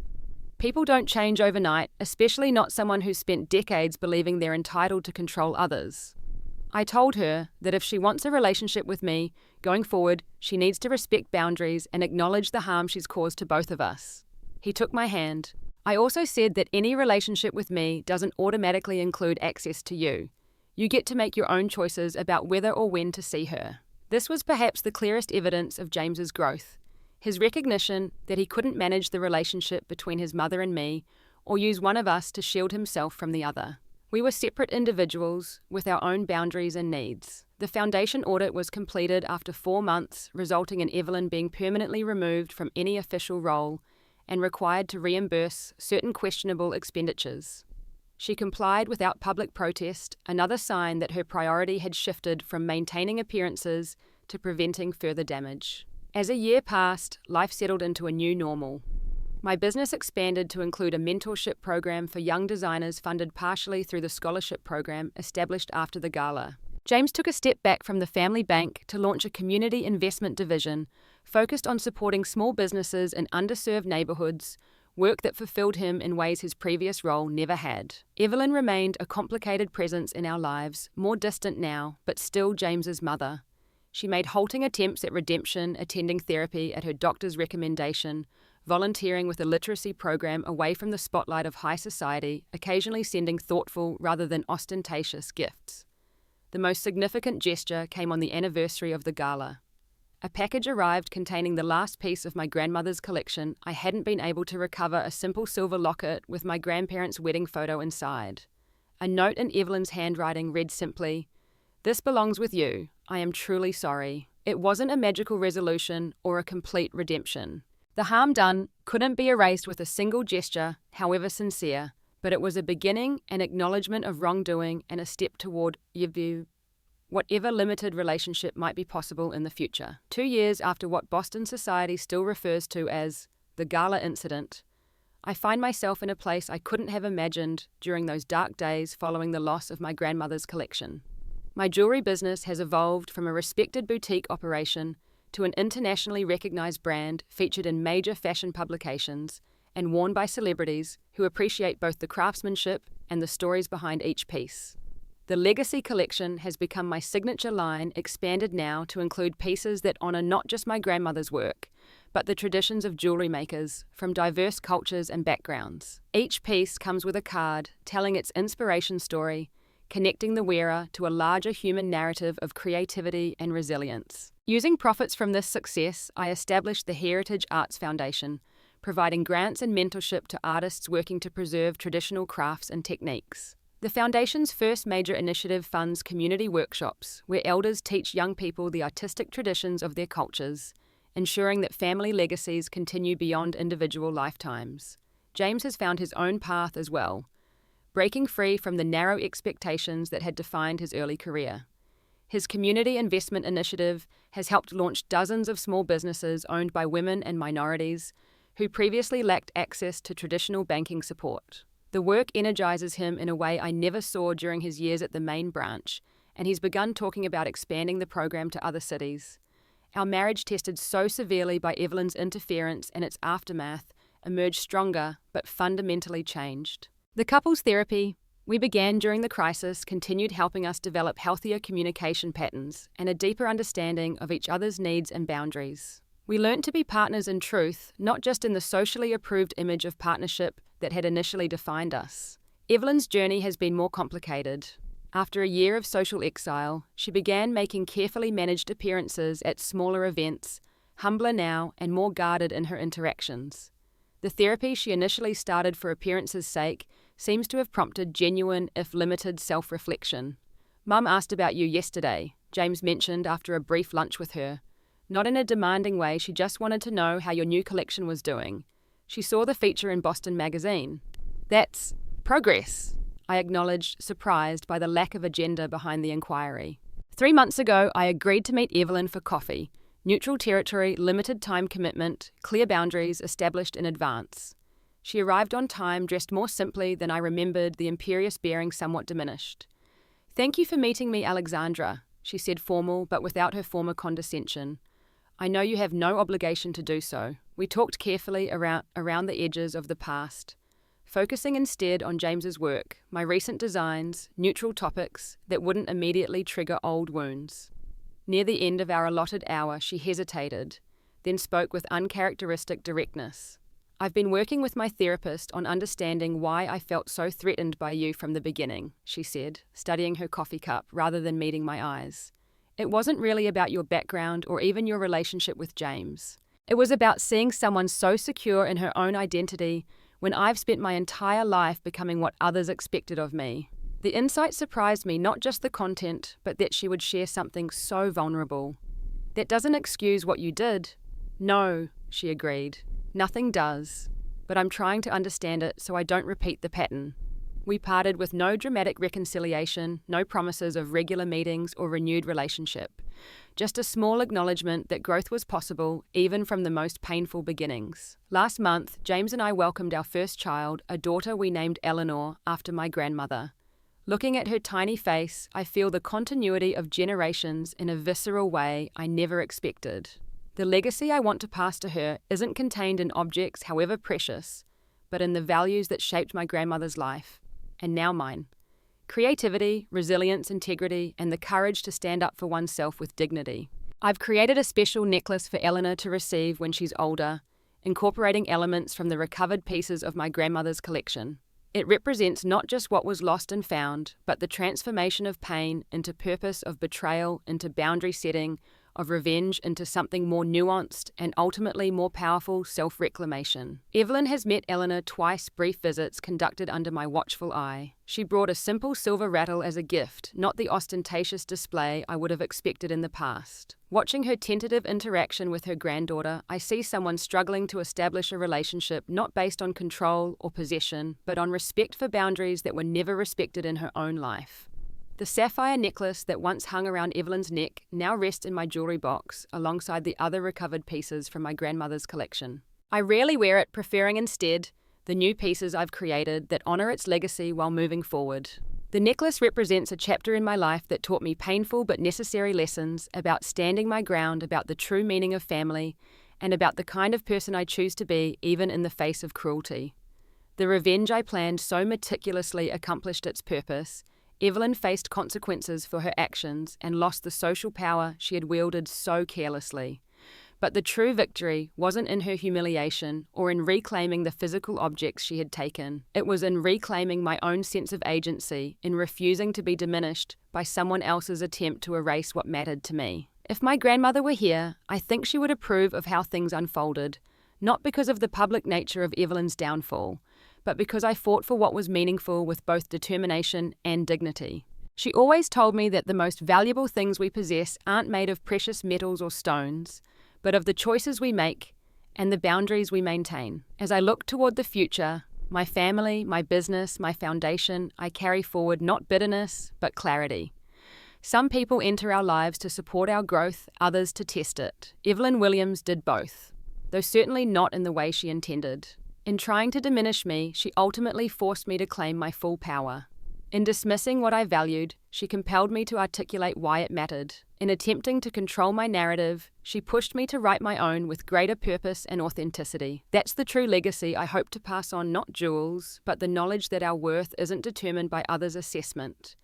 People don't change overnight, especially not someone who's spent decades believing they're entitled to control others. I told her that if she wants a relationship with me, going forward, she needs to respect boundaries and acknowledge the harm she's caused to both of us. He took my hand. I also said that any relationship with me doesn't automatically include access to you. You get to make your own choices about whether or when to see her. This was perhaps the clearest evidence of James's growth. His recognition that he couldn't manage the relationship between his mother and me, or use one of us to shield himself from the other. We were separate individuals with our own boundaries and needs. The Foundation audit was completed after 4 months, resulting in Evelyn being permanently removed from any official role and required to reimburse certain questionable expenditures. She complied without public protest, another sign that her priority had shifted from maintaining appearances to preventing further damage. As a year passed, life settled into a new normal. My business expanded to include a mentorship program for young designers funded partially through the scholarship program established after the gala. James took a step back from the family bank to launch a community investment division focused on supporting small businesses in underserved neighborhoods, work that fulfilled him in ways his previous role never had. Evelyn remained a complicated presence in our lives, more distant now, but still James's mother. She made halting attempts at redemption, attending therapy at her doctor's recommendation, volunteering with a literacy program away from the spotlight of high society, occasionally sending thoughtful rather than ostentatious gifts. The most significant gesture came on the anniversary of the gala. A package arrived containing the last piece of my grandmother's collection. I hadn't been able to recover a simple silver locket with my grandparents' wedding photo inside. A note in Evelyn's handwriting read simply, "This belongs with you. I am truly sorry." It wasn't a magical resolution or a complete redemption. The harm done couldn't be erased with a single gesture, however sincere, but it was a beginning, an acknowledgement of wrongdoing, and a step toward whatever limited relationship might be possible in the future. 2 years after what Boston society still refers to as the gala incident, I find myself in a place I couldn't have imagined during those dark days following the loss of my grandmother's collection. My jewelry business has evolved from a respected boutique operation to an internationally recognized brand featured in major fashion publications and worn by celebrities who appreciate both the craftsmanship and the stories behind each piece. The Legacy collection has become my signature line, expanded now to include pieces that honor not just my grandmother's work, but the traditions of jewelry makers from diverse cultures and backgrounds. Each piece comes with a card telling its inspiration story, connecting the wearer to a larger human narrative of creativity and resilience. Using profits from this success, I established the Heritage Arts Foundation, providing grants and mentorship to artists working to preserve traditional crafts and techniques. The Foundation's first major initiative funds community workshops, where elders teach young people the artistic traditions of their cultures, ensuring that family legacies continue beyond individual lifetimes. James has found his own path as well, breaking free from the narrow expectations that had defined his early career. His community investment initiative has helped launch dozens of small businesses owned by women and minorities who previously lacked access to traditional banking support. The work energizes him in a way I never saw during his years at the main branch, and he's begun talking about expanding the program to other cities. Our marriage, tested so severely by Evelyn's interference and its aftermath, emerged stronger but fundamentally changed. The couples therapy we began during the crisis continued helping us develop healthier communication patterns and a deeper understanding of each other's needs and boundaries. We learned to be partners in truth, not just in the socially approved image of partnership that had initially defined us. Evelyn's journey has been more complicated. After a year of social exile, she began making carefully managed appearances at smaller events, humbler now and more guarded in her interactions. The therapy she initially started for appearance's sake seems to have prompted genuine, if limited, self-reflection. "Mum asked about you yesterday," James mentioned after a brief lunch with her. Not in a demanding way, she just wanted to know how your new collection was doing. She saw the feature in Boston Magazine. "That's progress," I acknowledged, surprised by the lack of agenda behind the inquiry. 3 months ago, I agreed to meet Evelyn for coffee. Neutral territory, limited time commitment, clear boundaries established in advance. She arrived on time, dressed more simply than I remembered, the imperious bearing somewhat diminished. "Thank you for meeting me, Alexandra," she said, formal but without her former condescension. "I know you have no obligation to do so." We talked carefully around the edges of the past, focusing instead on James's work, my recent designs, neutral topics that wouldn't immediately trigger old wounds. Near the end of our allotted hour, she hesitated, then spoke with uncharacteristic directness. "I've been working with my therapist on understanding why I felt so threatened by you from the beginning," she said, studying her coffee cup rather than meeting my eyes. "It wasn't really about your background or even your relationship with James. It was about seeing someone so secure in her own identity when I've spent my entire life becoming what others expected of me." The insight surprised me, not just the content, but that she would share something so vulnerable. "That doesn't excuse what you did." "No," she agreed. "Nothing does. But I'm trying to understand it so I don't repeat the pattern." We parted with no dramatic reconciliation, no promises of regular meetings or renewed relationship. Just a small acknowledgement that growth was possible, even from the most painful beginnings. Last month, James and I welcomed our first child, a daughter we named Eleanor, after my grandmother. Looking at her tiny face, I feel the continuity of generations in a visceral way I never expected. The legacy I want to pass to her isn't contained in objects, however precious, but in the values that shaped my grandmother's life, and now mine. Creativity, resilience, integrity, and the courage to stand up for oneself with dignity. I've created a special necklace for Eleanor to receive when she's older, incorporating elements from the recovered pieces of my grandmother's collection. It represents not just what was lost and found, but the transformation of pain into purpose, of betrayal into boundary setting, of revenge into something more nuanced and ultimately more powerful, self-reclamation. Evelyn has met Eleanor twice, brief visits conducted under my watchful eye. She brought a simple silver rattle as a gift, not the ostentatious display I would have expected in the past. Watching her tentative interaction with her granddaughter, I see someone struggling to establish a relationship not based on control or possession, but on respect for boundaries that were never respected in her own life. The sapphire necklace that once hung around Evelyn's neck now rests in my jewelry box alongside the other recovered pieces from my grandmother's collection. I rarely wear it, preferring instead the new pieces I've created that honor its legacy while moving forward. The necklace represents a chapter in my life that taught me painful but necessary lessons about standing my ground, about the true meaning of family, and about the kind of person I choose to be even in the face of cruelty. The revenge I planned so meticulously accomplished its purpose. Evelyn faced consequences for her actions and lost the social power she had wielded so carelessly. But the true victory wasn't in her humiliation or in reclaiming the physical objects she had taken. It was in reclaiming my own sense of agency, in refusing to be diminished by someone else's attempt to erase what mattered to me. If my grandmother were here, I think she would approve of how things unfolded, not because of the public nature of Evelyn's downfall, but because I fought for what was meaningful with both determination and dignity. She always told me that the most valuable things we possess aren't made of precious metals or stones, but of the choices we make and the boundaries we maintain. As I look toward the future, my family, my business, my foundation, I carry forward not bitterness, but clarity. Some people enter our lives to support our growth, others to test it. Evelyn Williams did both, though certainly not in the way she intended. In trying to diminish me, she ultimately forced me to claim my full power. In dismissing what I valued, she compelled me to articulate why it mattered. In attempting to control my narrative, she pushed me to write my own with greater purpose and authenticity. That's the true legacy I hope to pass on, not jewels, but the knowledge that our worth isn't determined by others' assessment,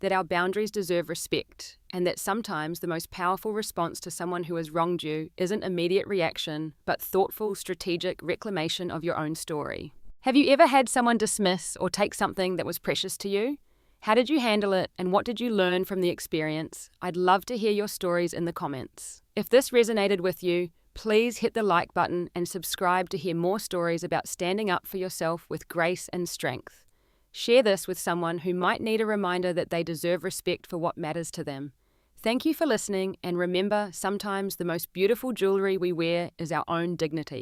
that our boundaries deserve respect, and that sometimes the most powerful response to someone who has wronged you isn't immediate reaction, but thoughtful, strategic reclamation of your own story. Have you ever had someone dismiss or take something that was precious to you? How did you handle it, and what did you learn from the experience? I'd love to hear your stories in the comments. If this resonated with you, please hit the like button and subscribe to hear more stories about standing up for yourself with grace and strength. Share this with someone who might need a reminder that they deserve respect for what matters to them. Thank you for listening, and remember, sometimes the most beautiful jewelry we wear is our own dignity.